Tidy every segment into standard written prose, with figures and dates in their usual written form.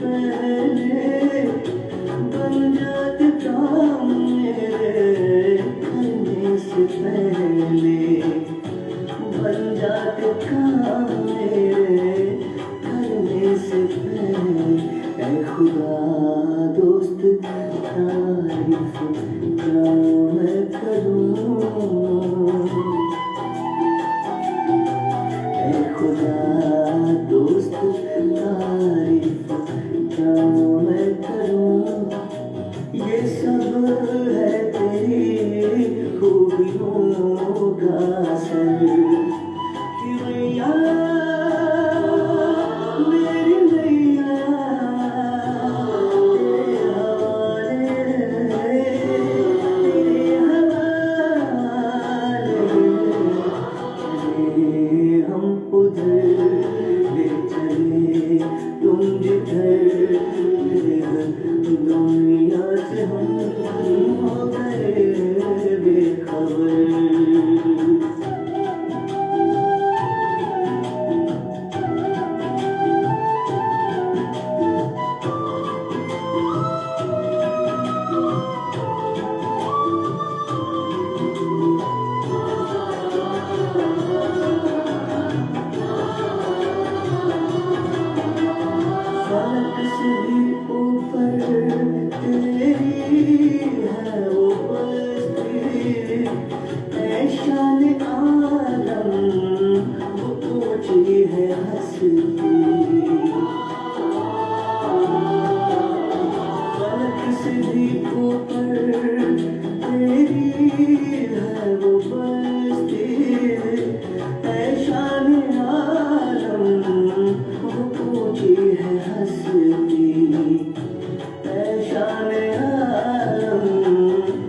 पहले बन जाते काम मेरे, करने से पहले बन जाते काम मेरे, करने से पहले। ऐ खुदा दोस्त तारीफ क्या मैं करूं, ऐ खुदा दोस्त तारीफ क्या मैं करूं। ये सब है तेरी खूबियों का असर कि मैया मेरी मैया तेरे हवाले चले हम उधर ले चले तुम जिधर, दुनिया से हम हो गए बेखबर। फलक से भी ऊपर तेरी है वो बस्ती, ऐ शान आलम वो ऊंची है हस्ती। फलक से भी ऊपर तेरी है वो बस्ती, ऐ शान आलम वो ऊंची है हस्ती, ऐ शान आलम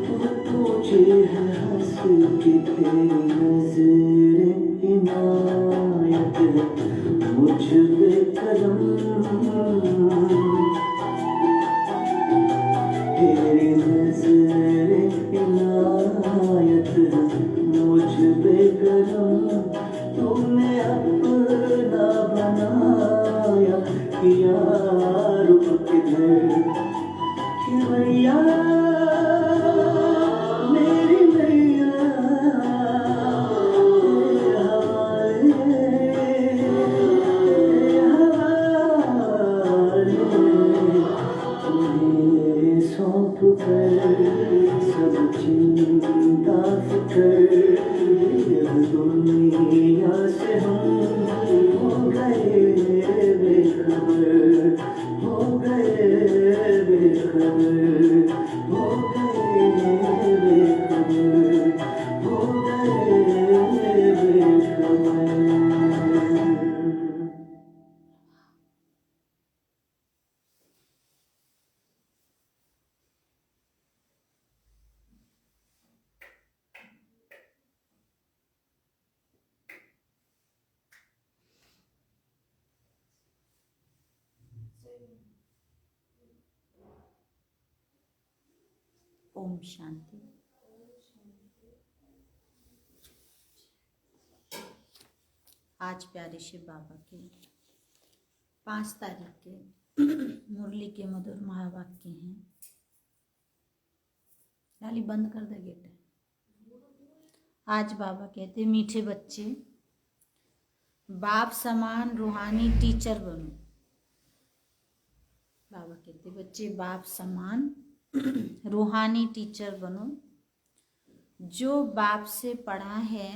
वो ऊंची है हस्ती। तेरी नज़र इनायत मुझ पे करम, तेरी नज़र इनायत मुझ पे करम। तुमने अपना बनाया किया रुख किधर कि मैया मेरी मैया तेरे हवाले तुम्हें सौंप कर सब चिंता फिकर। यह दुनिया से हम हो गए बेखबर, हो गए बेखबर, हो गए बेखबर, हो गए बेखबर। ओम शांति। आज प्यारे शिव बाबा के 5 तारीख के मुरली के मधुर महावाक्य हैं। लाली बंद कर दे गेट। आज बाबा कहते मीठे बच्चे बाप समान रूहानी टीचर बनो। बाबा कहते बच्चे बाप समान रूहानी टीचर बनो। जो बाप से पढ़ा है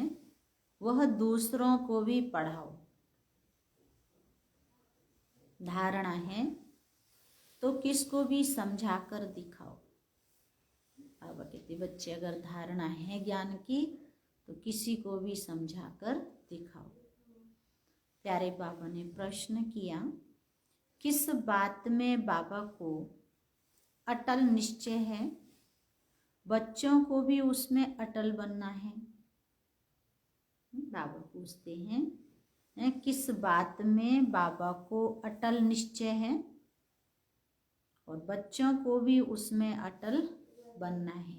वह दूसरों को भी पढ़ाओ। धारणा है तो किसको भी समझाकर दिखाओ। बाबा कहते बच्चे अगर धारणा है ज्ञान की तो किसी को भी समझाकर दिखाओ। प्यारे बाबा ने प्रश्न किया, किस बात में बाबा को अटल निश्चय है? बच्चों को भी उसमें अटल बनना है। बाबा पूछते हैं किस बात में बाबा को अटल निश्चय है और बच्चों को भी उसमें अटल बनना है।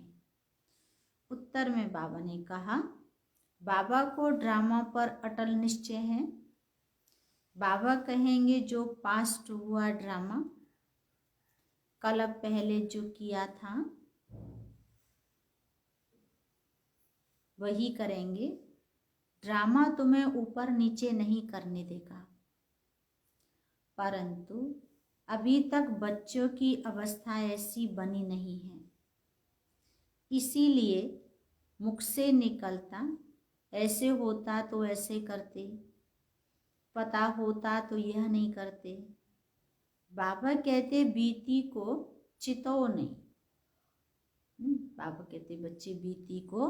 उत्तर में बाबा ने कहा, बाबा को ड्रामा पर अटल निश्चय है। बाबा कहेंगे जो पास्ट हुआ ड्रामा कल पहले जो किया था वही करेंगे। ड्रामा तुम्हें ऊपर नीचे नहीं करने देगा, परंतु अभी तक बच्चों की अवस्था ऐसी बनी नहीं है, इसीलिए मुख से निकलता ऐसे होता तो ऐसे करते, पता होता तो यह नहीं करते। बाबा कहते बीती को चितो नहीं। बाबा कहते बच्चे बीती को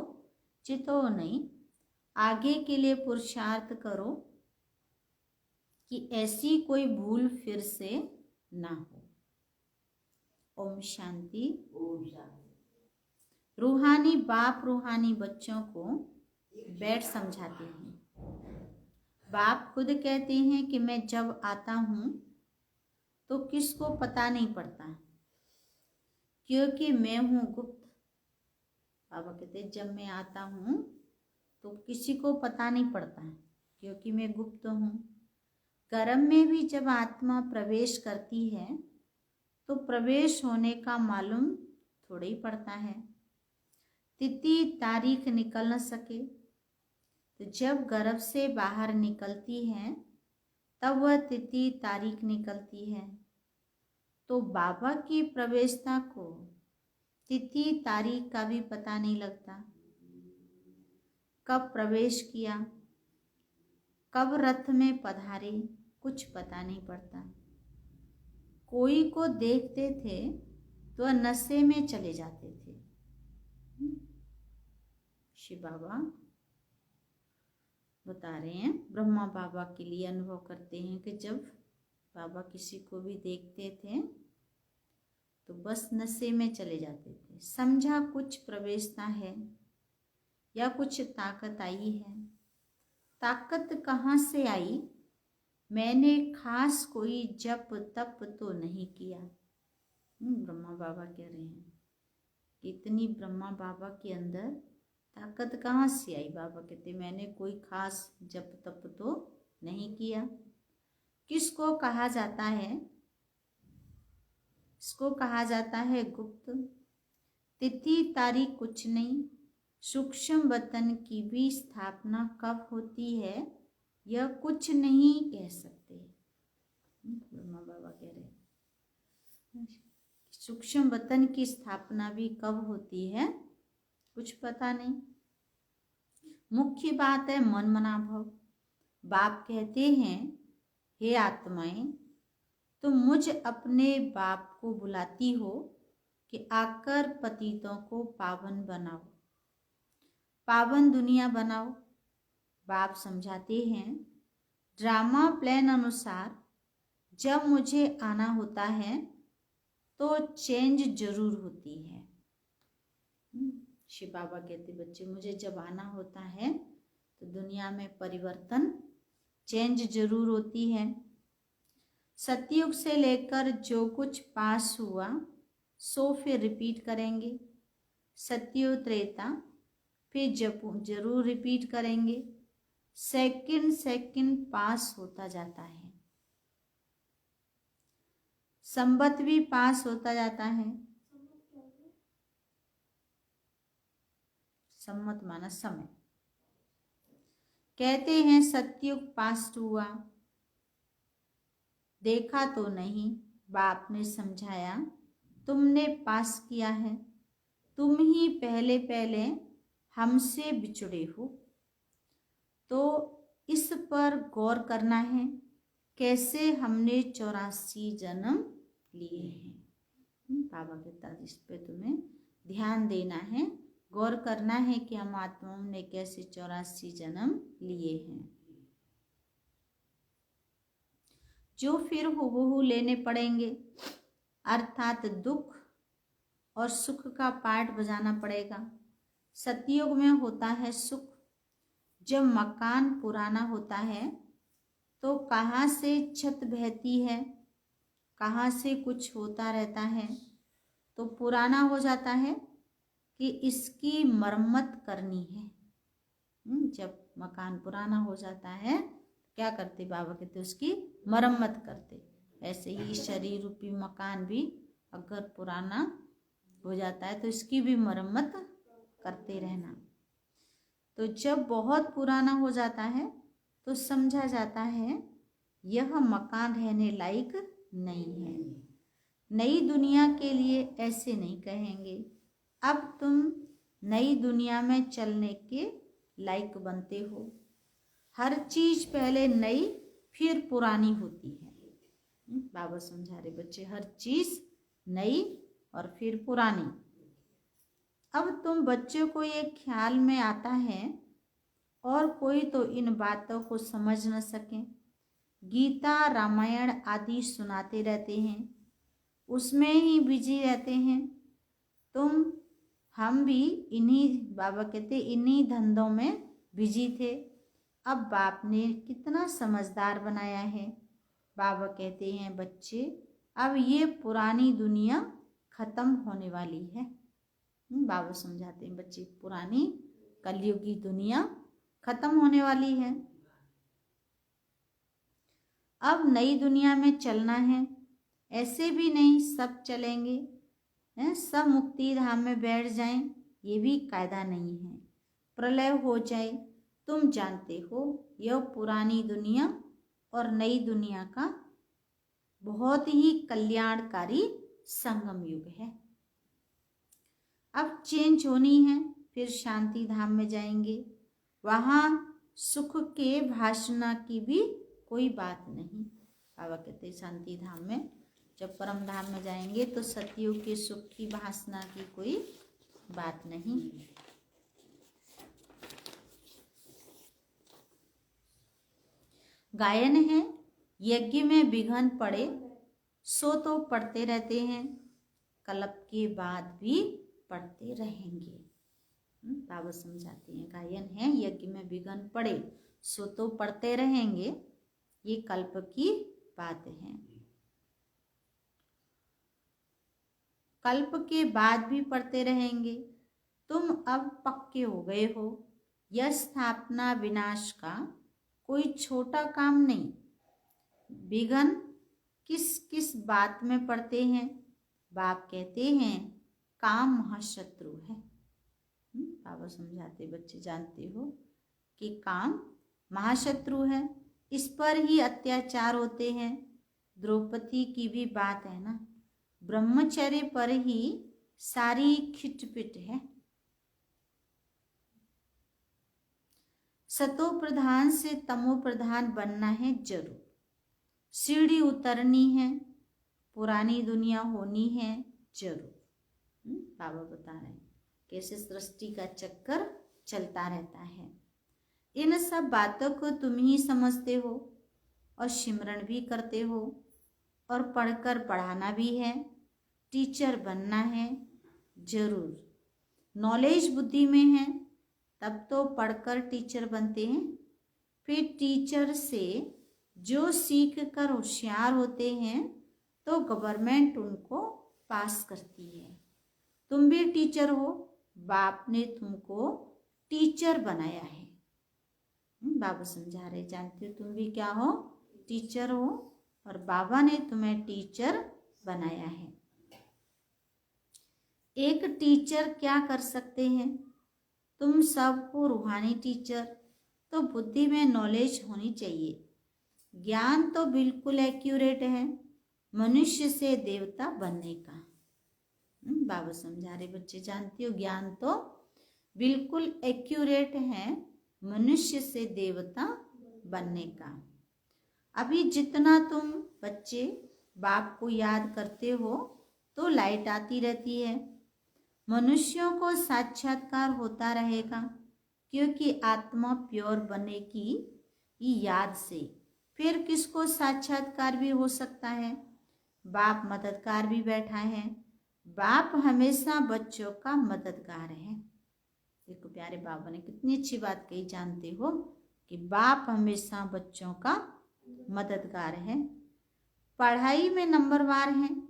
चितो नहीं, आगे के लिए पुरुषार्थ करो कि ऐसी कोई भूल फिर से ना हो। ओम शांति। ओम शांति। रूहानी बाप रूहानी बच्चों को बैठ समझाते हैं। बाप खुद कहते हैं कि मैं जब आता हूँ तो किसको पता नहीं पड़ता, क्योंकि मैं हूँ गुप्त। बाबा कहते हैं जब मैं आता हूँ तो किसी को पता नहीं पड़ता, क्योंकि मैं गुप्त हूँ। कर्म में भी जब आत्मा प्रवेश करती है तो प्रवेश होने का मालूम थोड़ा ही पड़ता है। तिथि तारीख निकल न सके तो जब गर्भ से बाहर निकलती है तब वह तिथि तारीख निकलती है। तो बाबा की प्रवेशता को तिथि तारीख का भी पता नहीं लगता, कब प्रवेश किया, कब रथ में पधारे, कुछ पता नहीं पड़ता। कोई को देखते थे तो नशे में चले जाते थे। शिव बाबा बता रहे हैं, ब्रह्मा बाबा के लिए अनुभव करते हैं कि जब बाबा किसी को भी देखते थे तो बस नशे में चले जाते थे। समझा कुछ प्रवेशता है या कुछ ताकत आई है। ताकत कहाँ से आई? मैंने खास कोई जप तप तो नहीं किया। ब्रह्मा बाबा कह रहे हैं कि इतनी ब्रह्मा बाबा के अंदर ताकत कहाँ से आई? बाबा कहते मैंने कोई खास जप तप तो नहीं किया। किसको कहा जाता है? इसको कहा जाता है गुप्त। तिथि तारीख कुछ नहीं, सूक्ष्म वतन की भी स्थापना कब होती है यह कुछ नहीं कह सकते। ब्रह्मा बाबा कह रहे सूक्ष्म वतन की स्थापना भी कब होती है कुछ पता नहीं। मुख्य बात है मन मनाभव। बाप कहते हैं हे आत्माएं, तुम मुझ अपने बाप को बुलाती हो कि आकर पतितों को पावन बनाओ, पावन दुनिया बनाओ। बाप समझाते हैं ड्रामा प्लान अनुसार जब मुझे आना होता है तो चेंज जरूर होती है। शिव बाबा कहते बच्चे मुझे जब आना होता है तो दुनिया में परिवर्तन चेंज जरूर होती है। सतयुग से लेकर जो कुछ पास हुआ सो फिर रिपीट करेंगे। सतयुग त्रेता फिर जरूर रिपीट करेंगे। सेकंड सेकंड पास होता जाता है, संबत भी पास होता जाता है। सम्मत माना समय। कहते हैं सतयुग पास हुआ, देखा तो नहीं, बाप ने समझाया तुमने पास किया है। तुम ही पहले पहले हमसे बिछड़े हो, तो इस पर गौर करना है कैसे हमने 84 जन्म लिए हैं। बाबा कहता इस पे तुम्हें ध्यान देना है, गौर करना है कि हम आत्माओं ने कैसे 84 जन्म लिए हैं, जो फिर हुबहू लेने पड़ेंगे। अर्थात दुख और सुख का पार्ट बजाना पड़ेगा। सतयुग में होता है सुख। जब मकान पुराना होता है तो कहाँ से छत बहती है, कहाँ से कुछ होता रहता है, तो पुराना हो जाता है कि इसकी मरम्मत करनी है। जब मकान पुराना हो जाता है क्या करते? बाबा कहते उसकी मरम्मत करते। ऐसे ही शरीर रूपी मकान भी अगर पुराना हो जाता है तो इसकी भी मरम्मत करते रहना। तो जब बहुत पुराना हो जाता है तो समझा जाता है यह मकान रहने लायक नहीं है। नई दुनिया के लिए ऐसे नहीं कहेंगे, अब तुम नई दुनिया में चलने के लायक बनते हो। हर चीज पहले नई फिर पुरानी होती है। बाबा समझा रहे बच्चे, हर चीज नई और फिर पुरानी। अब तुम बच्चों को ये ख्याल में आता है और कोई तो इन बातों को समझ न सके। गीता रामायण आदि सुनाते रहते हैं, उसमें ही बिजी रहते हैं। हम भी इन्हीं, बाबा कहते इन्हीं धंधों में बिजी थे। अब बाप ने कितना समझदार बनाया है। बाबा कहते हैं बच्चे, अब ये पुरानी दुनिया खत्म होने वाली है। बाबा समझाते हैं बच्चे, पुरानी कलयुगी दुनिया खत्म होने वाली है। अब नई दुनिया में चलना है। ऐसे भी नहीं सब चलेंगे, सब मुक्ति धाम में बैठ जाएं, ये भी कायदा नहीं है। प्रलय हो जाए, तुम जानते हो यह पुरानी दुनिया और नई दुनिया का बहुत ही कल्याणकारी संगम युग है। अब चेंज होनी है, फिर शांति धाम में जाएंगे। वहाँ सुख के भाषणा की भी कोई बात नहीं। बाबा कहते शांति धाम में जब परम धाम में जाएंगे तो सतयुग के सुख की भाषणा की कोई बात नहीं। गायन है, यज्ञ में विघ्न पड़े सो तो पढ़ते रहते हैं, कल्प के बाद भी पढ़ते रहेंगे। बाबा समझाते हैं गायन है, यज्ञ में विघ्न पड़े सो तो पढ़ते रहेंगे, ये कल्प की बात है। कल्प के बाद भी पढ़ते रहेंगे। तुम अब पक्के हो गए हो, यह स्थापना विनाश का कोई छोटा काम नहीं। विघ्न किस किस बात में पड़ते हैं? बाप कहते हैं काम महाशत्रु है। बाबा समझाते बच्चे जानते हो कि काम महाशत्रु है, इस पर ही अत्याचार होते हैं। द्रौपदी की भी बात है ना, ब्रह्मचर्य पर ही सारी खिटपिट है। सतो प्रधान से तमो प्रधान बनना है जरूर, सीढ़ी उतरनी है, पुरानी दुनिया होनी है जरूर। बाबा बता रहे हैं कैसे सृष्टि का चक्कर चलता रहता है। इन सब बातों को तुम ही समझते हो और सिमरण भी करते हो, और पढ़कर पढ़ाना भी है, टीचर बनना है जरूर। नॉलेज बुद्धि में है तब तो पढ़कर टीचर बनते हैं, फिर टीचर से जो सीख कर होशियार होते हैं तो गवर्नमेंट उनको पास करती है। तुम भी टीचर हो, बाप ने तुमको टीचर बनाया है। बाबा समझा रहे, जानते हो तुम भी क्या हो? टीचर हो, और बाबा ने तुम्हें टीचर बनाया है। एक टीचर क्या कर सकते हैं? तुम सबको रूहानी टीचर, तो बुद्धि में नॉलेज होनी चाहिए। ज्ञान तो बिल्कुल एक्यूरेट है मनुष्य से देवता बनने का। बाबा समझा रहे बच्चे, जानते हो ज्ञान तो बिल्कुल एक्यूरेट है मनुष्य से देवता बनने का। अभी जितना तुम बच्चे बाप को याद करते हो तो लाइट आती रहती है। मनुष्यों को साक्षात्कार होता रहेगा, क्योंकि आत्मा प्योर बने की याद से। फिर किसको साक्षात्कार भी हो सकता है? बाप मददगार भी बैठा है। बाप हमेशा बच्चों का मददगार है। देखो प्यारे बाबा ने कितनी अच्छी बात कही, जानते हो कि बाप हमेशा बच्चों का मददगार है। पढ़ाई में नंबरवार हैं,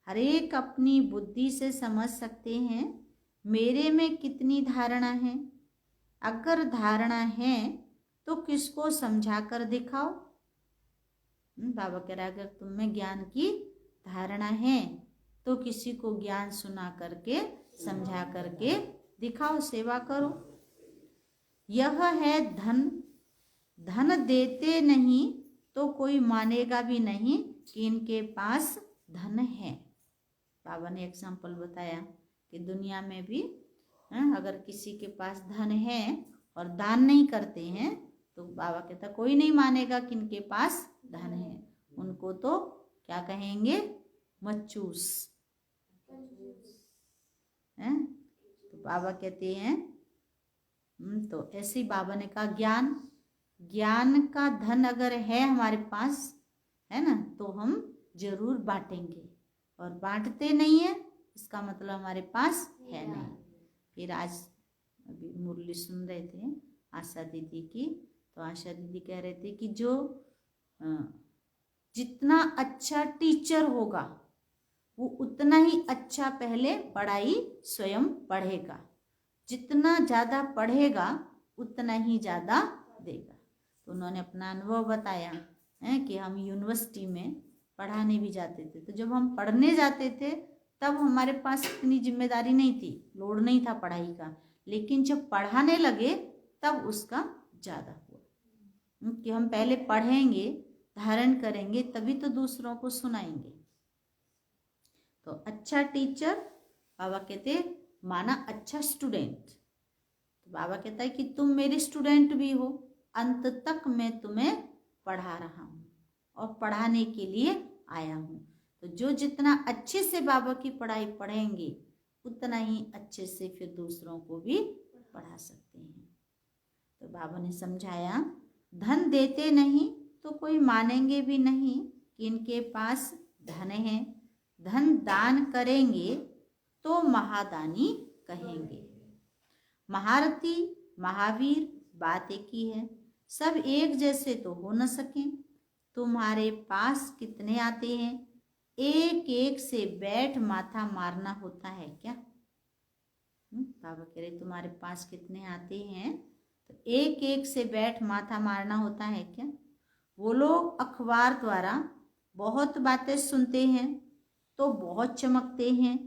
हर एक अपनी बुद्धि से समझ सकते हैं मेरे में कितनी धारणा है। अगर धारणा है तो किसको समझा कर दिखाओ। बाबा कह रहा है अगर तुम में ज्ञान की धारणा है तो किसी को ज्ञान सुना करके समझा करके दिखाओ, सेवा करो। यह है धन, धन देते नहीं तो कोई मानेगा भी नहीं कि इनके पास धन है। बाबा ने एग्जाम्पल बताया कि दुनिया में भी अगर किसी के पास धन है और दान नहीं करते हैं तो बाबा कहता कोई नहीं मानेगा कि इनके पास धन है, उनको तो क्या कहेंगे, मच्चूस है। तो बाबा कहते हैं तो ऐसे ही बाबा ने कहा ज्ञान, ज्ञान का धन अगर है हमारे पास है ना तो हम जरूर बांटेंगे, और बांटते नहीं है इसका मतलब हमारे पास है नहीं। फिर आज अभी मुरली सुन रहे थे आशा दीदी की, तो आशा दीदी कह रहे थे कि जो जितना अच्छा टीचर होगा वो उतना ही अच्छा पहले पढ़ाई स्वयं पढ़ेगा, जितना ज़्यादा पढ़ेगा उतना ही ज़्यादा देगा। तो उन्होंने अपना अनुभव बताया है कि हम यूनिवर्सिटी में पढ़ाने भी जाते थे, तो जब हम पढ़ने जाते थे तब हमारे पास इतनी जिम्मेदारी नहीं थी, लोड नहीं था पढ़ाई का, लेकिन जब पढ़ाने लगे तब उसका ज़्यादा हुआ कि हम पहले पढ़ेंगे, धारण करेंगे, तभी तो दूसरों को सुनाएंगे। तो अच्छा टीचर बाबा कहते माना अच्छा स्टूडेंट। तो बाबा कहता है कि तुम मेरे स्टूडेंट भी हो, अंत तक मैं तुम्हें पढ़ा रहा हूँ और पढ़ाने के लिए आया हूँ। तो जो जितना अच्छे से बाबा की पढ़ाई पढ़ेंगे उतना ही अच्छे से फिर दूसरों को भी पढ़ा सकते हैं। तो बाबा ने समझाया धन देते नहीं तो कोई मानेंगे भी नहीं कि इनके पास धन है, धन दान करेंगे तो महादानी कहेंगे। महारथी महावीर बात एक ही है, सब एक जैसे तो हो न सके। तुम्हारे पास कितने आते हैं, एक एक से बैठ माथा मारना होता है क्या? बाबा कह रहे तुम्हारे पास कितने आते हैं तो एक एक से बैठ माथा मारना होता है क्या? वो लोग अखबार द्वारा बहुत बातें सुनते हैं तो बहुत चमकते हैं,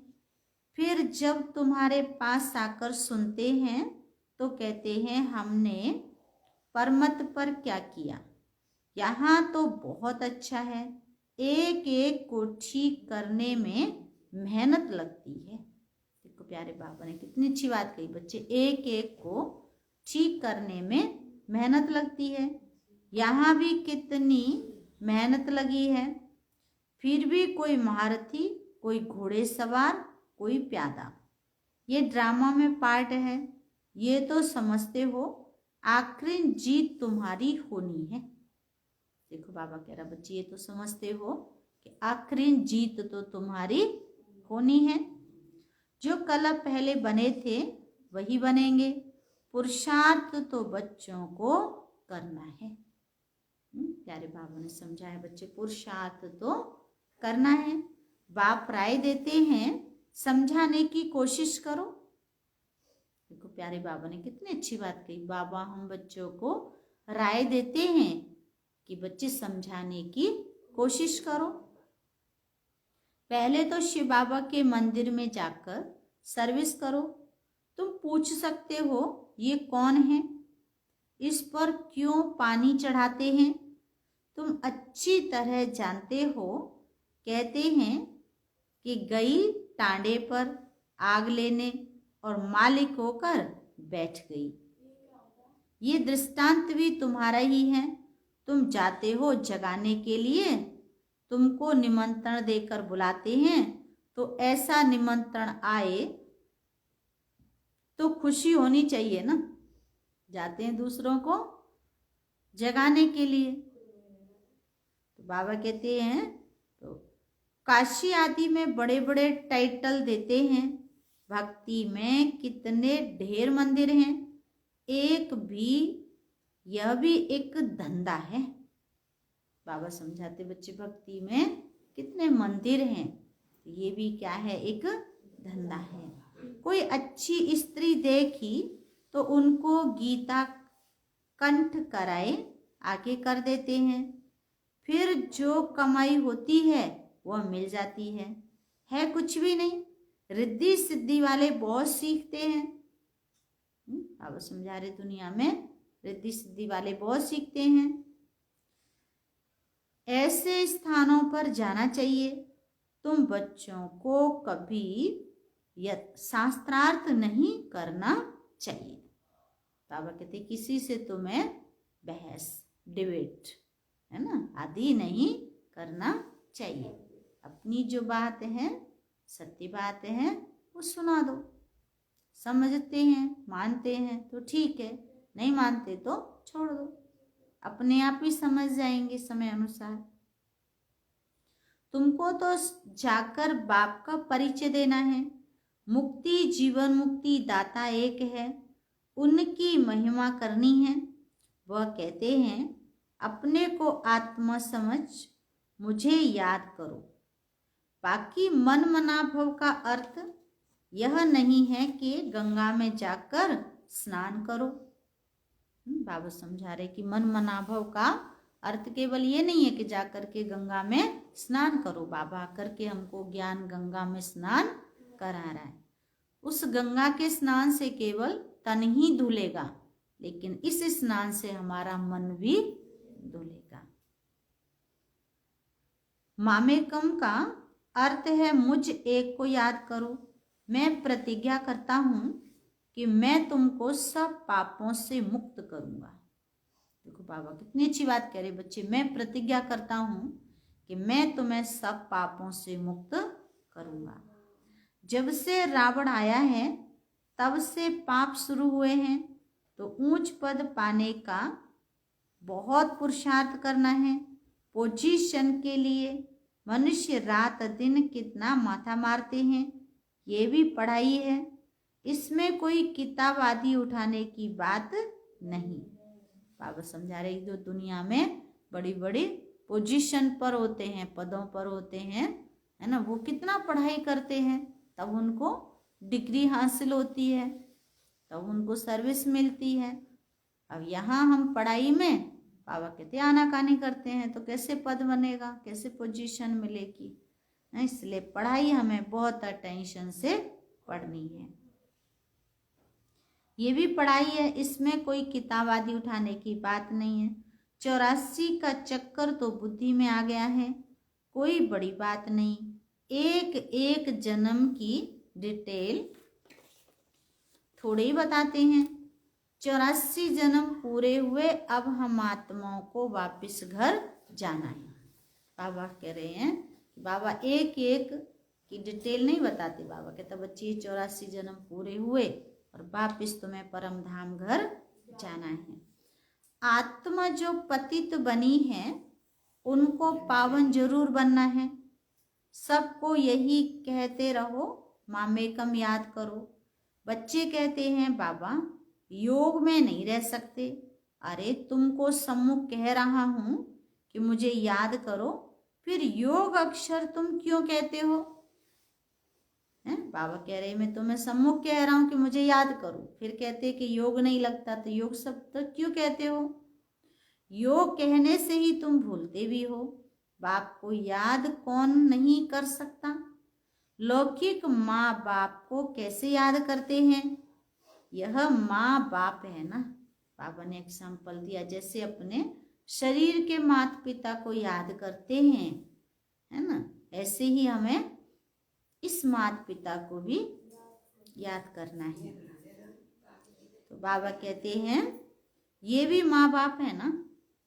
फिर जब तुम्हारे पास आकर सुनते हैं तो कहते हैं हमने परमत पर क्या किया, यहाँ तो बहुत अच्छा है, एक एक को ठीक करने में मेहनत लगती है। देखो प्यारे बाबा ने कितनी अच्छी बात कही, बच्चे एक एक को ठीक करने में मेहनत लगती है। यहाँ भी कितनी मेहनत लगी है, फिर भी कोई महारथी, कोई घोड़े सवार, कोई प्यादा। ये ड्रामा में पार्ट है, ये तो समझते हो, आखिरी जीत तुम्हारी होनी है। देखो बाबा कह रहा बच्चे ये तो समझते हो कि आखिरी जीत तो तुम्हारी होनी है। जो कल पहले बने थे वही बनेंगे, पुरुषार्थ तो बच्चों को करना है। प्यारे बाबा ने समझाया बच्चे पुरुषार्थ तो करना है। बाप राय देते हैं समझाने की कोशिश करो। देखो प्यारे बाबा ने कितनी अच्छी बात कही, बाबा हम बच्चों को राय देते हैं कि बच्चे समझाने की कोशिश करो। पहले तो शिव बाबा के मंदिर में जाकर सर्विस करो। तुम पूछ सकते हो ये कौन है, इस पर क्यों पानी चढ़ाते हैं, तुम अच्छी तरह जानते हो। कहते हैं कि गई टांडे पर आग लेने और मालिक होकर बैठ गई। ये दृष्टांत भी तुम्हारा ही है। तुम जाते हो जगाने के लिए, तुमको निमंत्रण देकर बुलाते हैं, तो ऐसा निमंत्रण आए तो खुशी होनी चाहिए ना। जाते हैं दूसरों को जगाने के लिए। तो बाबा कहते हैं तो काशी आदि में बड़े बड़े टाइटल देते हैं, भक्ति में कितने ढेर मंदिर हैं, एक भी यह भी एक धंधा है। बाबा समझाते बच्चे भक्ति में कितने मंदिर हैं, ये भी क्या है, एक धंधा है। कोई अच्छी स्त्री देखी तो उनको गीता कंठ कराए आगे कर देते हैं, फिर जो कमाई होती है वह मिल जाती है। है कुछ भी नहीं। रिद्धि सिद्धि वाले बहुत सीखते हैं। बाबा समझा रहे दुनिया में रिद्धि सिद्धि वाले बहुत सीखते हैं। ऐसे स्थानों पर जाना चाहिए। तुम बच्चों को कभी शास्त्रार्थ नहीं करना चाहिए। बाबा कहते किसी से तुम्हें बहस डिबेट है ना आदि नहीं करना चाहिए। अपनी जो बात है सत्य बात है वो सुना दो। समझते हैं मानते हैं तो ठीक है, नहीं मानते तो छोड़ दो, अपने आप ही समझ जाएंगे समय अनुसार। तुमको तो जाकर बाप का परिचय देना है। मुक्ति जीवन मुक्ति दाता एक है, उनकी महिमा करनी है। वह कहते हैं अपने को आत्मा समझ मुझे याद करो। बाकी मन मनाभव का अर्थ यह नहीं है कि गंगा में जाकर स्नान करो। बाबा समझा रहे कि मन मनाभव का अर्थ केवल ये नहीं है कि जाकर के गंगा में स्नान करो। बाबा आकर के हमको ज्ञान गंगा में स्नान करा रहा है। उस गंगा के स्नान से केवल तन ही धुलेगा, लेकिन इस स्नान से हमारा मन भी धुलेगा। मामेकम का अर्थ है मुझ एक को याद करो। मैं प्रतिज्ञा करता हूं कि मैं तुमको सब पापों से मुक्त करूंगा। देखो बाबा कितनी अच्छी बात कह रहे बच्चे, मैं प्रतिज्ञा करता हूं कि मैं तुम्हें सब पापों से मुक्त करूंगा। जब से रावण आया है तब से पाप शुरू हुए हैं, तो ऊंच पद पाने का बहुत पुरुषार्थ करना है। पोजीशन के लिए मनुष्य रात दिन कितना माथा मारते हैं, ये भी पढ़ाई है। इसमें कोई किताब आदि उठाने की बात नहीं। बाबा समझा रहे जो दुनिया में बड़ी बड़ी पोजीशन पर होते हैं, पदों पर होते हैं, है ना, वो कितना पढ़ाई करते हैं, तब उनको डिग्री हासिल होती है, तब उनको सर्विस मिलती है। अब यहाँ हम पढ़ाई में बाबा कहते आनाकानी करते हैं तो कैसे पद बनेगा, कैसे पोजीशन मिलेगी। इसलिए पढ़ाई हमें बहुत अटेंशन से पढ़नी है। ये भी पढ़ाई है, इसमें कोई किताब आदि उठाने की बात नहीं है। 84 का चक्कर तो बुद्धि में आ गया है, कोई बड़ी बात नहीं। एक एक जन्म की डिटेल थोड़े ही बताते हैं। 84 जन्म पूरे हुए, अब हम आत्माओं को वापस घर जाना है। बाबा कह रहे हैं कि बाबा एक एक की डिटेल नहीं बताते। बाबा कहता बच्चे 84 जन्म पूरे हुए और वापिस तुम्हें परम धाम घर जाना है। आत्मा जो पतित बनी है उनको पावन जरूर बनना है। सबको यही कहते रहो, मामेकम याद करो। बच्चे कहते हैं बाबा योग में नहीं रह सकते। अरे तुमको सम्मुख कह रहा हूं कि मुझे याद करो, फिर योग अक्षर तुम क्यों कहते हो? बाबा कह रहे मैं तुम्हें सम्मुख कह रहा हूं कि मुझे याद करो, फिर कहते कि योग नहीं लगता, तो योग शब्द क्यों कहते हो? योग कहने से ही तुम भूलते भी हो। बाप को याद कौन नहीं कर सकता? लौकिक माँ बाप को कैसे याद करते हैं? यह माँ बाप है ना। बाबा ने एग्जाम्पल दिया, जैसे अपने शरीर के माता पिता को याद करते हैं, है ना, ऐसे ही हमें इस माता पिता को भी याद करना है। तो बाबा कहते हैं ये भी माँ बाप है ना,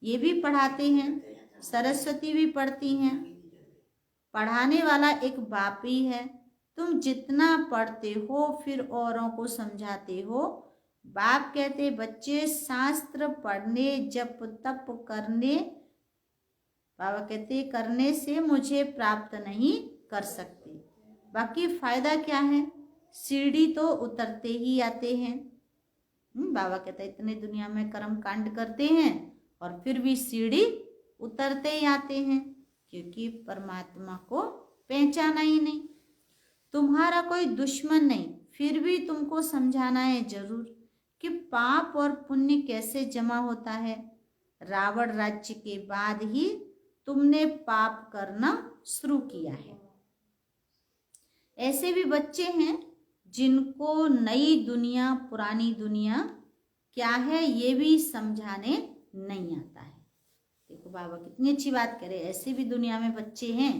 ये भी पढ़ाते हैं, सरस्वती भी पढ़ती हैं। पढ़ाने वाला एक बाप ही है। तुम जितना पढ़ते हो फिर औरों को समझाते हो। बाप कहते बच्चे शास्त्र पढ़ने जप तप करने, बाबा कहते करने से मुझे प्राप्त नहीं कर सकते। बाकी फायदा क्या है? सीढ़ी तो उतरते ही आते हैं। बाबा कहते इतने दुनिया में कर्म कांड करते हैं और फिर भी सीढ़ी उतरते ही आते हैं, क्योंकि परमात्मा को पहचाना ही नहीं। तुम्हारा कोई दुश्मन नहीं, फिर भी तुमको समझाना है जरूर कि पाप और पुण्य कैसे जमा होता है। रावण राज्य के बाद ही तुमने पाप करना शुरू किया है। ऐसे भी बच्चे हैं जिनको नई दुनिया पुरानी दुनिया क्या है ये भी समझाने नहीं आता है। देखो बाबा कितनी अच्छी बात करे, ऐसे भी दुनिया में बच्चे हैं,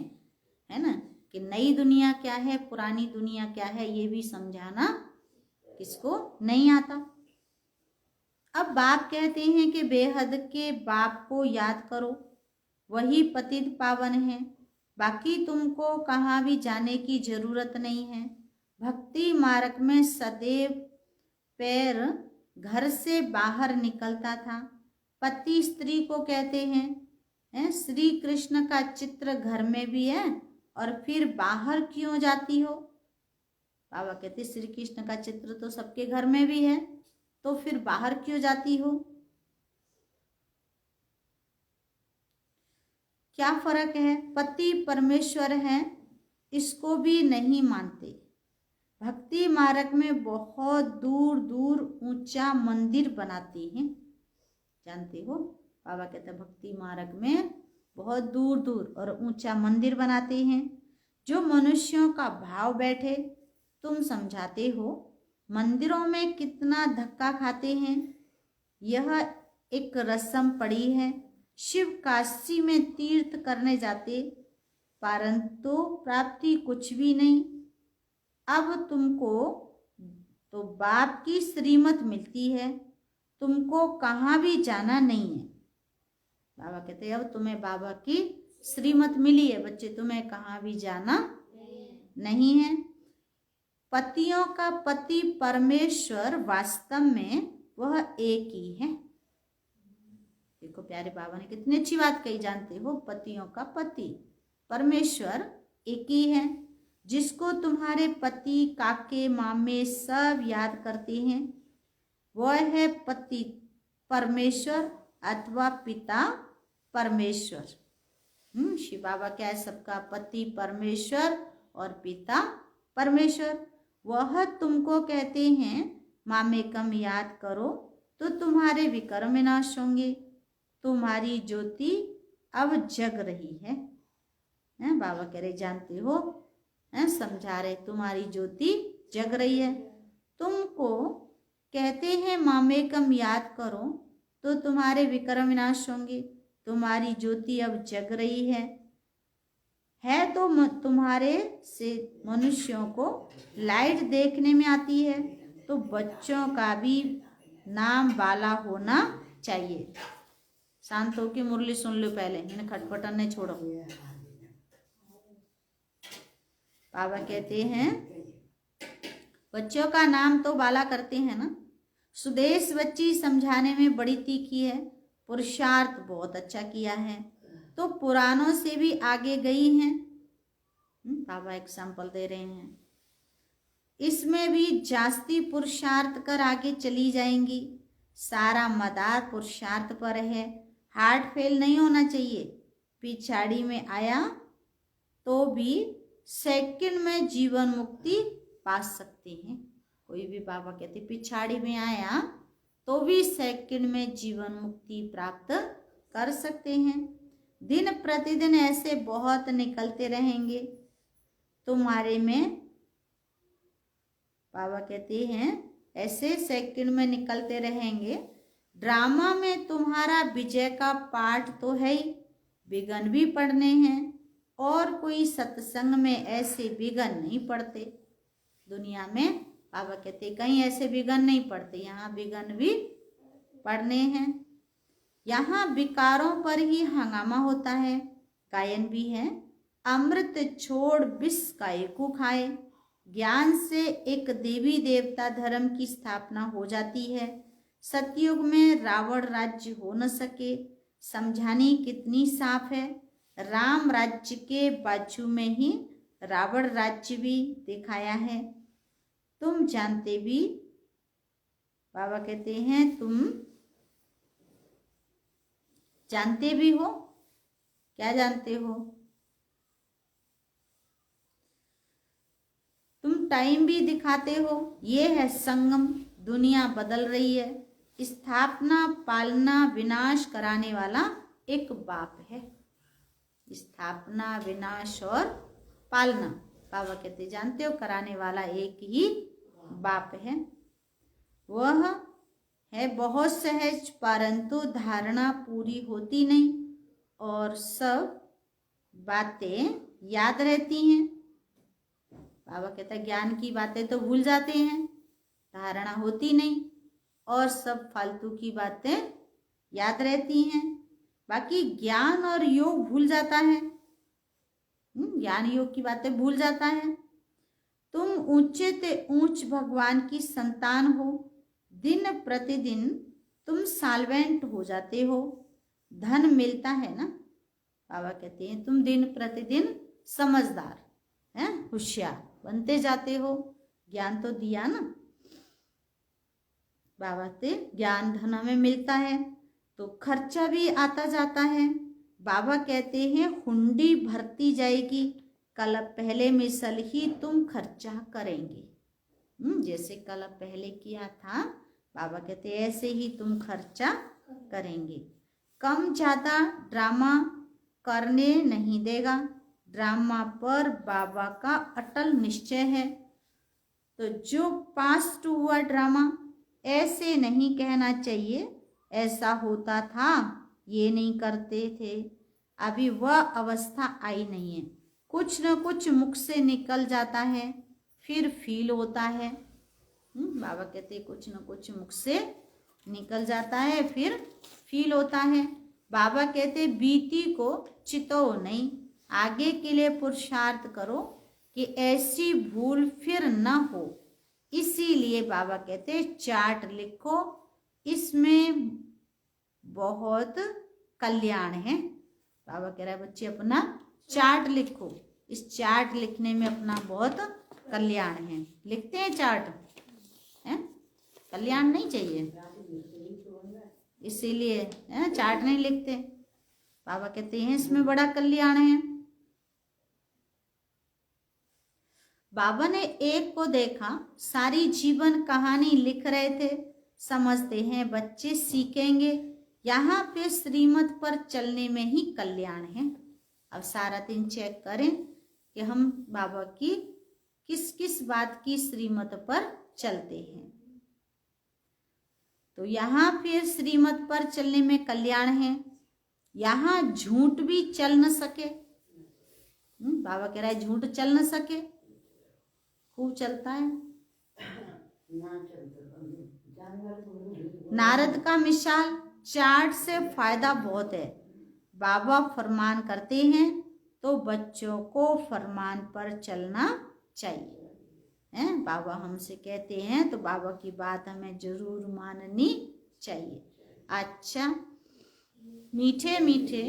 है ना, कि नई दुनिया क्या है पुरानी दुनिया क्या है ये भी समझाना किसको नहीं आता। अब बाप कहते हैं कि बेहद के बाप को याद करो, वही पतित पावन है, बाकी तुमको कहाँ भी जाने की जरूरत नहीं है। भक्ति मार्ग में सदैव पैर घर से बाहर निकलता था। पति स्त्री को कहते हैं श्री कृष्ण का चित्र घर में भी है और फिर बाहर क्यों जाती हो। बाबा कहते श्री कृष्ण का चित्र तो सबके घर में भी है, तो फिर बाहर क्यों जाती हो। क्या फर्क है, पति परमेश्वर है इसको भी नहीं मानते। भक्ति मार्ग में बहुत दूर दूर ऊंचा मंदिर बनाते हैं, जानते हो। बाबा कहते हैं भक्ति मार्ग में बहुत दूर दूर और ऊंचा मंदिर बनाते हैं जो मनुष्यों का भाव बैठे। तुम समझाते हो मंदिरों में कितना धक्का खाते हैं, यह एक रस्म पड़ी है। शिव काशी में तीर्थ करने जाते परंतु प्राप्ति कुछ भी नहीं। अब तुमको तो बाप की श्रीमत मिलती है, तुमको कहाँ भी जाना नहीं है। बाबा कहते हैं अब तुम्हें बाबा की श्रीमत मिली है बच्चे, तुम्हें कहाँ भी जाना नहीं है। पतियों का पति परमेश्वर वास्तव में वह एक ही है। देखो प्यारे बाबा ने कितनी अच्छी बात कही, जानते हो पतियों का पति परमेश्वर एक ही है, जिसको तुम्हारे पति काके मामे सब याद करते हैं वह है पति परमेश्वर अथवा पिता परमेश्वर। शिव बाबा क्या है, सबका पति परमेश्वर और पिता परमेश्वर। वह तुमको कहते हैं मामे कम याद करो तो तुम्हारे विकर्म विनाश होंगे, तुम्हारी ज्योति अब जग रही है। बाबा कह रहे जानते हो, समझा रहे तुम्हारी ज्योति जग रही है। तुमको कहते हैं मामे कम याद करो तो तुम्हारे विकर्म विनाश होंगे, तुम्हारी ज्योति अब जग रही है तो तुम्हारे से मनुष्यों को लाइट देखने में आती है, तो बच्चों का भी नाम बाला होना चाहिए। शांत हो के मुरली सुन लो पहले, मैंने खटपटन नहीं छोड़ो। बाबा कहते हैं बच्चों का नाम तो बाला करते हैं ना। सुदेश बच्ची समझाने में बड़ी तीखी है, पुरुषार्थ बहुत अच्छा किया है, तो पुरानों से भी आगे गई हैं। बाबा एग्जाम्पल दे रहे हैं, इसमें भी जास्ती पुरुषार्थ कर आगे चली जाएंगी। सारा मदार पुरुषार्थ पर है, हार्ट फेल नहीं होना चाहिए। पिछाड़ी में आया तो भी सेकंड में जीवन मुक्ति पा सकते हैं। कोई भी बाबा कहते पिछाड़ी में आया तो भी सेकंड में जीवन मुक्ति प्राप्त कर सकते हैं। दिन प्रतिदिन ऐसे बहुत निकलते रहेंगे तुम्हारे में। बाबा कहते हैं ऐसे सेकंड में निकलते रहेंगे। ड्रामा में तुम्हारा विजय का पाठ तो है ही, विघ्न भी पढ़ने हैं, और कोई सत्संग में ऐसे विघ्न नहीं पड़ते। दुनिया में बाबा कहते कहीं ऐसे विघ्न नहीं पड़ते, यहाँ विघ्न भी पढ़ने हैं। यहाँ विकारों पर ही हंगामा होता है। गायन भी है, अमृत छोड़ विष कायको खाए। ज्ञान से एक देवी देवता धर्म की स्थापना हो जाती है। सतयुग में रावण राज्य हो न सके, समझानी कितनी साफ है। राम राज्य के बाजू में ही रावण राज्य भी दिखाया है। तुम जानते भी, बाबा कहते हैं तुम जानते भी हो। क्या जानते हो? तुम टाइम भी दिखाते हो। ये है संगम, दुनिया बदल रही है। स्थापना पालना विनाश कराने वाला एक बाप है। स्थापना विनाश और पालना, बाबा कहते जानते हो कराने वाला एक ही बाप है। वह है बहुत सहज, परंतु धारणा पूरी होती नहीं और सब बातें याद रहती हैं। बाबा कहता है ज्ञान की बातें तो भूल जाते हैं, धारणा होती नहीं और सब फालतू की बातें याद रहती हैं। बाकी ज्ञान और योग भूल जाता है, ज्ञान योग की बातें भूल जाता है। तुम ऊंचे ते ऊंच भगवान की संतान हो, दिन प्रतिदिन तुम साल्वेंट हो जाते हो, धन मिलता है ना। बाबा कहते हैं तुम दिन प्रतिदिन समझदार हैं, होशियार बनते जाते हो, ज्ञान तो दिया ना। बाबा से ज्ञान धन हमें मिलता है तो खर्चा भी आता जाता है। बाबा कहते हैं हुंडी भरती जाएगी, कल पहले मिसल ही तुम खर्चा करेंगे। जैसे कल पहले किया था, बाबा कहते ऐसे ही तुम खर्चा करेंगे। कम ज़्यादा ड्रामा करने नहीं देगा, ड्रामा पर बाबा का अटल निश्चय है। तो जो पास्ट हुआ ड्रामा ऐसे नहीं कहना चाहिए ऐसा होता था, ये नहीं करते थे, अभी वह अवस्था आई नहीं है। कुछ न कुछ मुख से निकल जाता है फिर फील होता है। बाबा कहते कुछ न कुछ मुख से निकल जाता है फिर फील होता है। बाबा कहते बीती को चितो नहीं, आगे के लिए पुरुषार्थ करो कि ऐसी भूल फिर न हो। इसीलिए बाबा कहते चार्ट लिखो, इसमें बहुत कल्याण है। बाबा कह रहा है बच्चे अपना चार्ट लिखो, इस चार्ट लिखने में अपना बहुत कल्याण है। लिखते हैं चार्ट है, कल्याण नहीं चाहिए इसीलिए चार्ट नहीं लिखते। बाबा कहते हैं इसमें बड़ा कल्याण है। बाबा ने एक को देखा, सारी जीवन कहानी लिख रहे थे। समझते हैं बच्चे सीखेंगे, यहाँ पे श्रीमत पर चलने में ही कल्याण है। अब सारा दिन चेक करें कि हम बाबा की किस किस बात की श्रीमत पर चलते हैं। तो यहाँ फिर श्रीमत पर चलने में कल्याण है। यहाँ झूठ भी चल न सके। बाबा कह रहा है झूठ चल न सके, खूब चलता है। नारद का मिसाल, चार्ट से फायदा बहुत है। बाबा फरमान करते हैं तो बच्चों को फरमान पर चलना चाहिए। हैं बाबा हमसे कहते हैं तो बाबा की बात हमें जरूर माननी चाहिए। अच्छा, मीठे मीठे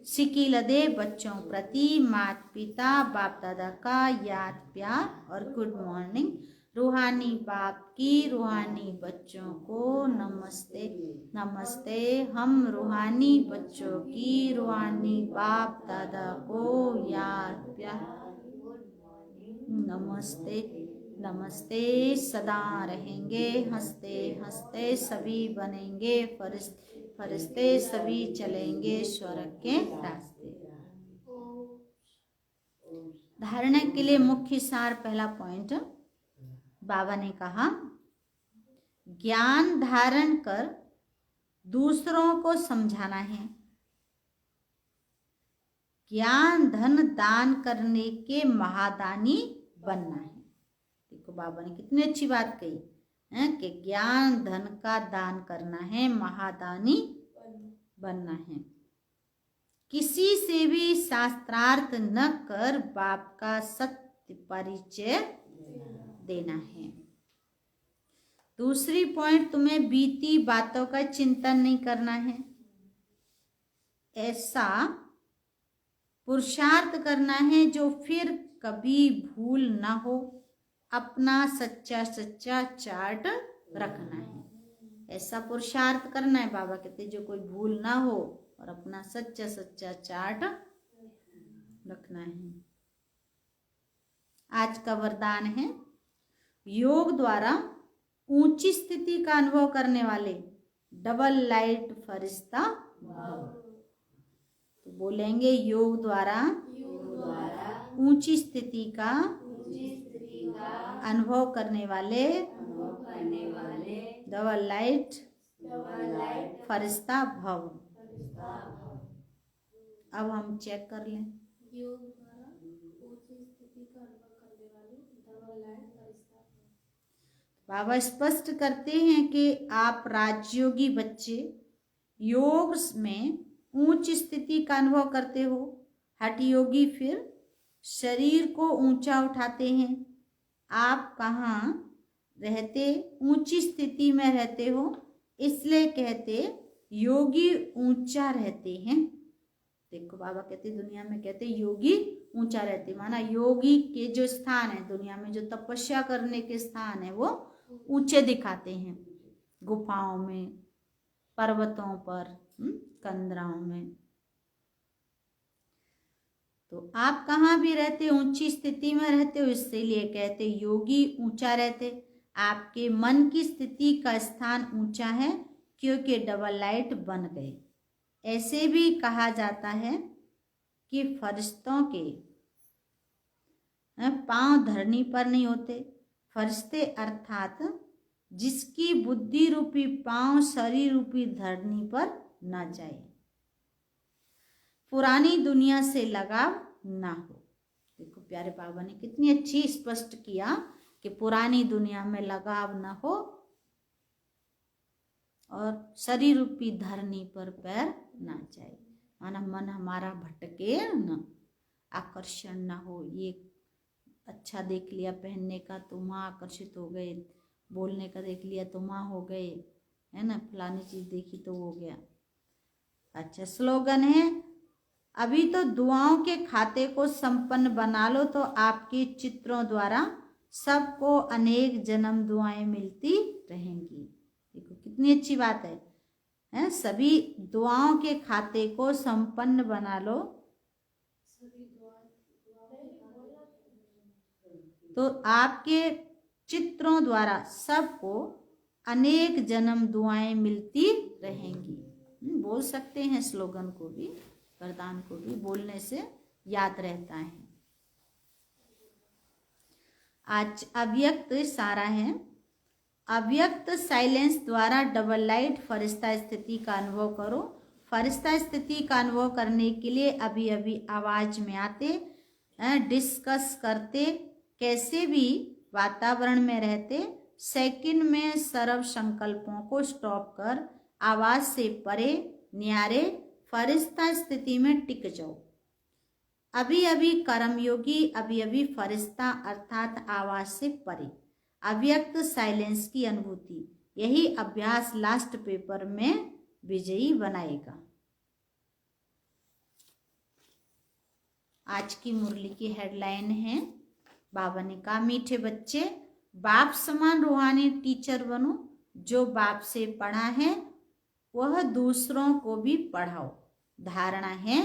सिकील दे बच्चों प्रति माता पिता बाप दादा का याद प्यार और गुड मॉर्निंग। रूहानी बाप की रूहानी बच्चों को नमस्ते नमस्ते। हम रूहानी बच्चों की रूहानी बाप दादा को याद प्यार नमस्ते नमस्ते। सदा रहेंगे हंसते हंसते, सभी बनेंगे फरिश्ते, सभी चलेंगे स्वर्ग के रास्ते। धारणा के लिए मुख्य सार, पहला पॉइंट बाबा ने कहा ज्ञान धारण कर दूसरों को समझाना है। ज्ञान धन दान करने के महादानी बनना है। देखो बाबा ने कितनी अच्छी बात कही है कि ज्ञान धन का दान करना है, महादानी बनना है। किसी से भी शास्त्रार्थ न कर बाप का सत्य परिचय देना है। दूसरी पॉइंट, तुम्हें बीती बातों का चिंतन नहीं करना है। ऐसा पुरुषार्थ करना है जो फिर कभी भूल ना हो। अपना सच्चा सच्चा चार्ट रखना है। ऐसा पुरुषार्थ करना है, बाबा कहते जो कोई भूल ना हो और अपना सच्चा सच्चा चार्ट रखना है। आज का वरदान है, योग द्वारा ऊंची स्थिति का अनुभव करने वाले डबल लाइट फरिश्ता भव। तो बोलेंगे योग द्वारा ऊंची स्थिति का अनुभव करने वाले डबल लाइट फरिश्ता भव। अब हम चेक कर लें। योग द्वारा ऊंची स्थिति का अनुभव करने वाले डबल लाइट फरिश्ता भव। बाबा स्पष्ट करते हैं कि आप राजयोगी बच्चे योग में उच्च स्थिति का अनुभव करते हो। हठ योगी फिर शरीर को ऊंचा उठाते हैं। आप कहाँ रहते? ऊंची स्थिति में रहते हो, इसलिए कहते योगी ऊंचा रहते हैं। देखो बाबा कहते दुनिया में कहते योगी ऊंचा रहते, माना योगी के जो स्थान है दुनिया में, जो तपस्या करने के स्थान है वो ऊंचे दिखाते हैं। गुफाओं में, पर्वतों पर, कंदराओं में। तो आप कहाँ भी रहते, ऊंची स्थिति में रहते हो, इसलिए कहते योगी ऊंचा रहते। आपके मन की स्थिति का स्थान ऊंचा है क्योंकि डबल लाइट बन गए। ऐसे भी कहा जाता है कि फरिश्तों के पांव धरनी पर नहीं होते। फरिश्ते अर्थात जिसकी बुद्धि रूपी पांव शरीर रूपी धरनी पर न जाए, पुरानी दुनिया से लगाव ना हो। देखो प्यारे बाबा ने कितनी अच्छी स्पष्ट किया कि पुरानी दुनिया में लगाव ना हो और शरीर रूपी धरनी पर पैर ना जाए, माना मन हमारा भटके न, आकर्षण ना हो। ये अच्छा देख लिया पहनने का तो वहाँ आकर्षित हो गए, बोलने का देख लिया तो वहाँ हो गए, है ना, फलानी चीज देखी तो हो गया। अच्छा स्लोगन है, अभी तो दुआओं के खाते को संपन्न बना लो तो आपके चित्रों द्वारा सबको अनेक जन्म दुआएं मिलती रहेंगी। देखो कितनी अच्छी बात है? सभी दुआओं के खाते को संपन्न बना लो तो आपके चित्रों द्वारा सबको अनेक जन्म दुआएं मिलती रहेंगी। बोल सकते हैं स्लोगन को भी, वरदान को भी, बोलने से याद रहता है। आज अव्यक्त इशारा है। अव्यक्त साइलेंस द्वारा डबल लाइट फरिश्ता स्थिति का अनुभव करो। फरिश्ता स्थिति का अनुभव करने के लिए अभी अभी आवाज में आते, डिस्कस करते, कैसे भी वातावरण में रहते, सेकंड में सर्व संकल्पों को स्टॉप कर आवाज से परे न्यारे फरिश्ता स्थिति में टिक जाओ। अभी अभी कर्मयोगी, अभी अभी फरिश्ता अर्थात आवाज से परे, अव्यक्त साइलेंस की अनुभूति। यही अभ्यास लास्ट पेपर में विजयी बनाएगा। आज की मुरली की हेडलाइन है, बाबा ने कहा मीठे बच्चे बाप समान रूहानी टीचर बनो। जो बाप से पढ़ा है वह दूसरों को भी पढ़ाओ। धारणा है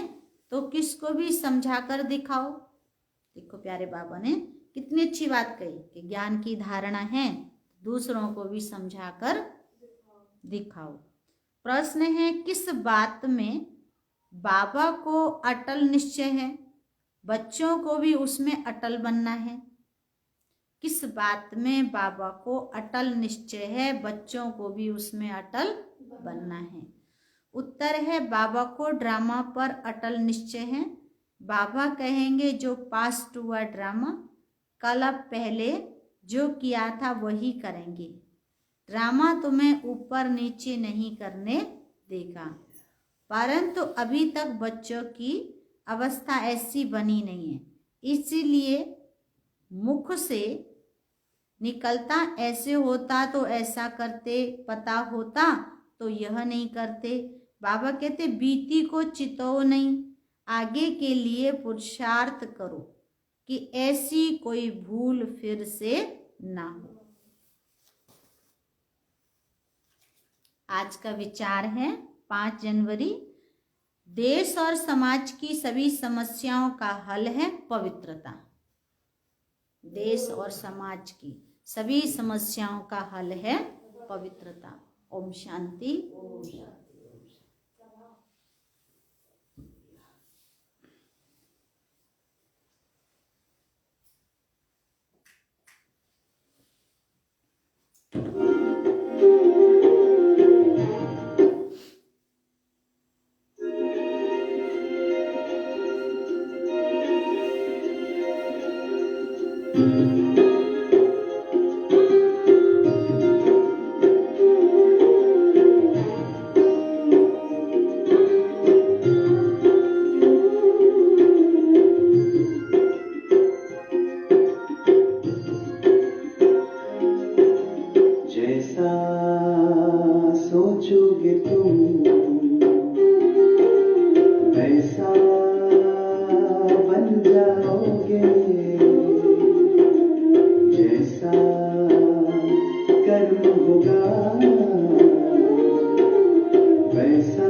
तो किसको भी समझाकर दिखाओ। देखो प्यारे बाबा ने कितनी अच्छी बात कही कि ज्ञान की धारणा है, दूसरों को भी समझाकर दिखाओ। प्रश्न है, किस बात में बाबा को अटल निश्चय है? बच्चों को भी उसमें अटल बनना है। किस बात में बाबा को अटल निश्चय है? बच्चों को भी उसमें अटल बनना है। उत्तर है, बाबा को ड्रामा पर अटल निश्चय है। बाबा कहेंगे जो पास्ट हुआ ड्रामा, कल अब पहले जो किया था वही करेंगे। ड्रामा तुम्हें ऊपर नीचे नहीं करने देगा, परंतु अभी तक बच्चों की अवस्था ऐसी बनी नहीं है, इसीलिए मुख से निकलता ऐसे होता तो ऐसा करते, पता होता तो यह नहीं करते। बाबा कहते बीती को चितो नहीं, आगे के लिए पुरुषार्थ करो कि ऐसी कोई भूल फिर से ना हो। आज का विचार है 5 जनवरी, देश और समाज की सभी समस्याओं का हल है पवित्रता। देश और समाज की सभी समस्याओं का हल है पवित्रता। ओम शांति। जैसा सोचोगे तुम वैसा बन जाओगे, जैसा कर्म होगा वैसा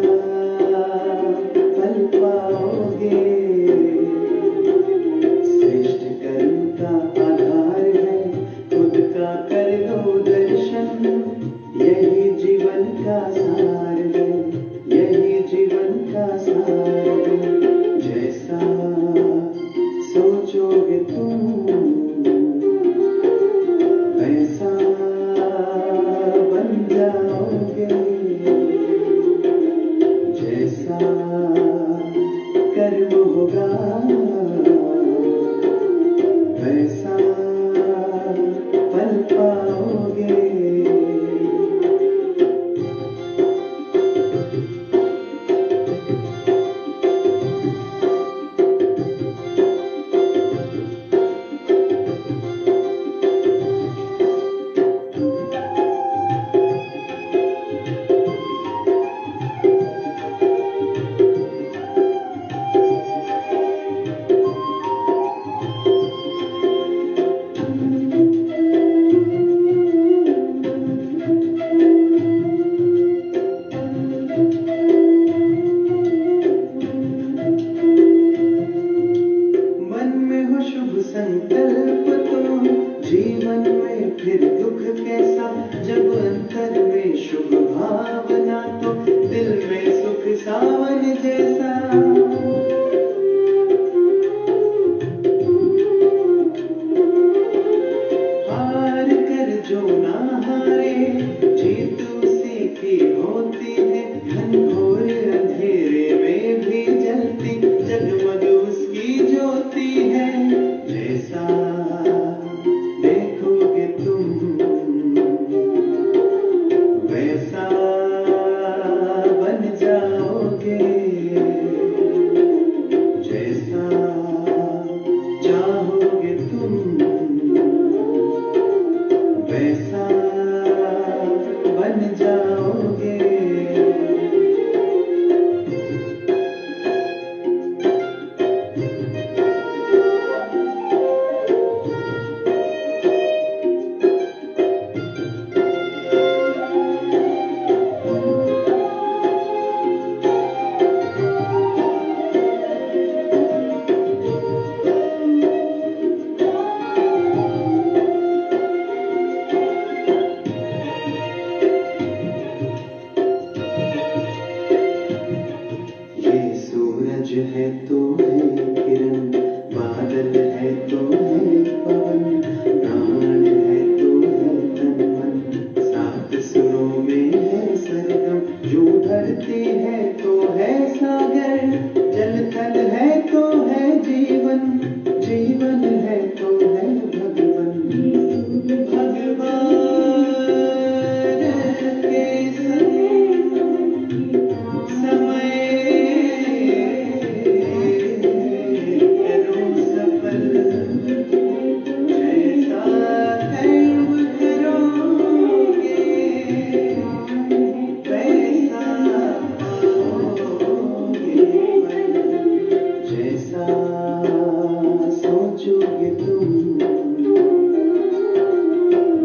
फल पाओगे। श्रेष्ठ कर्म का आधार है खुद का कर लो दर्शन, यही जीवन का सार है, यही जीवन का सार है। जैसा सोचोगे तुम वैसा बन जाओगे, जैसा कर्म होगा वैसा फल पाओगे। मन में हो शुभ संकल्प तो जीवन में फिर दुख कैसा, जब अंतर में शुभ भावना तो दिल में सुख सावन जैसा। हार कर जो ना हारे जीत उसी की होती है, घनघोर अंधेरे में भी जलती जगमग उसकी ज्योति है। जैसा देखोगे तुम वैसा बन जाओगे, जैसा चाहोगे तुम वैसा बन जाओगे। ये सूरज है तो है किरण, बादल है तो है पवन, प्राण है तो है तन मन, सात सुरों में है सरगम, जो धरती है तो है सागर, जल थल है तो है जीवन, जीवन है तो है भगवन। भगवान के संग समय करो सफल, जैसा कर्म करोगे वैसा पाओगे फल। जैसा सोचोगे तुम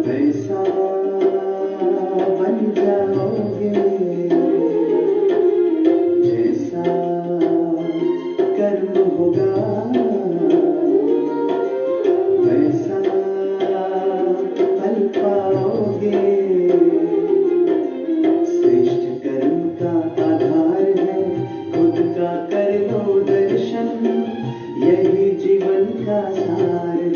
वैसा बन जाओगे, जैसा कर्म होगा वैसा फल पाओगे। श्रेष्ठ कर्म का आधार है खुद का कर लो दर्शन, यही जीवन का सार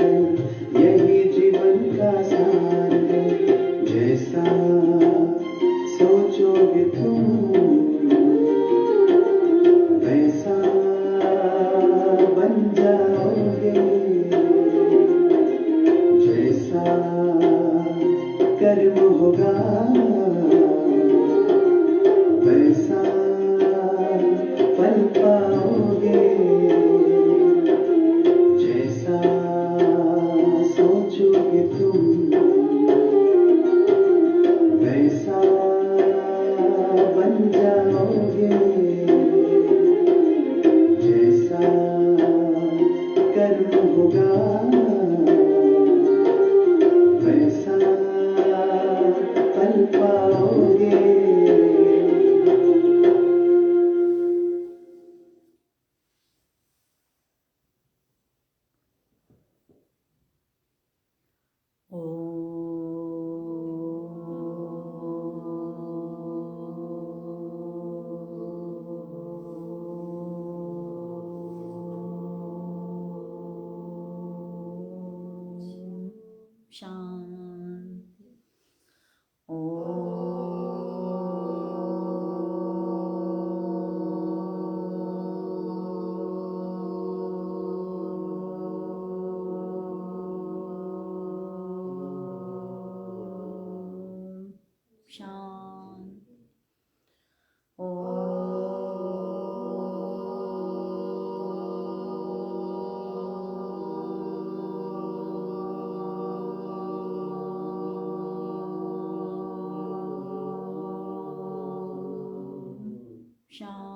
होगा वैसा पल पाओगे जैसा सोचोगे तुम वैसा बन जाओगे जैसा कर्म होगा वैसा पल पाओगे शांति। शांति। शांति।